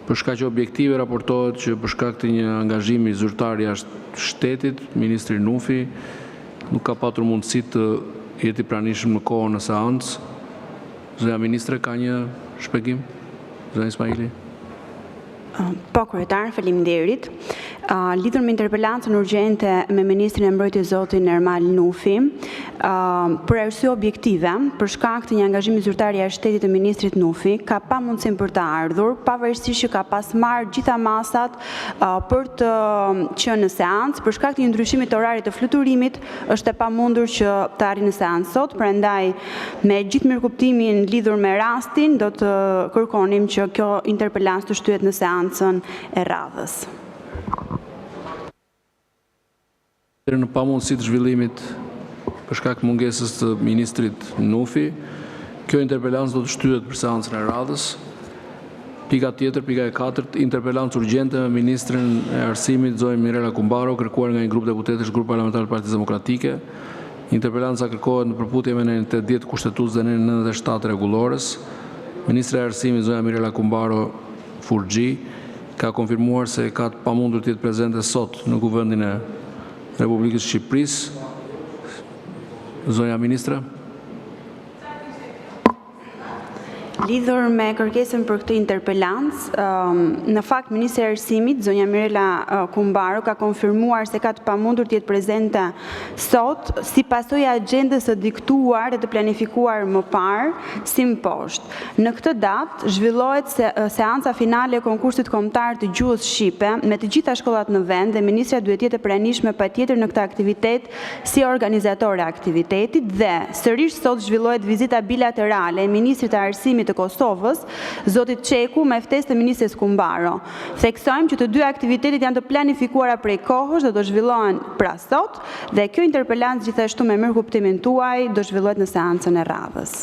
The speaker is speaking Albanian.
Për shkaq objektive raportohet që për shkak të një angazhimi zyrtar jashtë shtetit, ministri Nufi nuk ka patur mundësi të jeti i pranishëm në kohën në seancë. Zonja ministre ka një shpjegim? Zonja Ismaili. Po, kryetar, faleminderit. Lidhur me interpelancën urgjente me ministrin e mbrojtjes zotin Ermal Nufi, për arsye objektive, për shkak të një angazhimi zyrtar jashtë shtetit të ministrit Nufi, ka pa mundësim për të ardhur, pavarësisht që ka pas marrë gjitha masat për të qenë në seancë, për shkak të një ndryshimi të orarit të fluturimit, është e pamundur që të arrijë në seancë sot, prandaj me gjithë mirëkuptimin lidhur me rastin, do të kërkonim që kjo interpelancë të shtyhet në seancën e radhës. Në pamundësi të zhvillimit për shkak mungesës të ministrit Nufi, kjo interpelancë do të shtyhet për seancën e radhës. Pika tjetër, pika e 4, interpelancë urgjente me ministrin e arsimit zonjën Mirela Kumbaro, kërkuar nga një grup deputetësh grup parlamentar Partisë Demokratike. Interpelanca kërkohet në përputhje me nën 80 kushtetues dhe nën 97 rregullores. Ministri e arsimit zonja Mirela Kumbaro Furxhi ka konfirmuar se ka të pamundur të jetë prezente sot në Kuvendin e Republikës Shqipërisë. Zonja ministre. Lidhur me kërkesën për këtë interpelancë, në fakt Ministri i Arsimit, zonja Mirela Kumbaro, ka konfirmuar se ka të pamundur të jetë prezente sot, si pasojë e agjendës së diktuar dhe të planifikuar më parë, si më poshtë. Në këtë datë zhvillohet seanca finale e konkursit kombëtar të gjuhës shqipe me të gjitha shkollat në vend dhe ministra duhet jetë e pranishme patjetër në këtë aktivitet si organizatore e aktivitetit dhe sërish sot zhvillohet vizita bilaterale e ministrit të Arsimit të Kosovës, zotit Çeku, me ftesë të ministres Kumbaro. Theksojmë që të dy aktivitetet janë të planifikuara prej kohësh dhe do zhvillohen pra sot, dhe kjo interpelancë gjithashtu me mirëkuptimin tuaj do zhvillohet në seancën e radhës.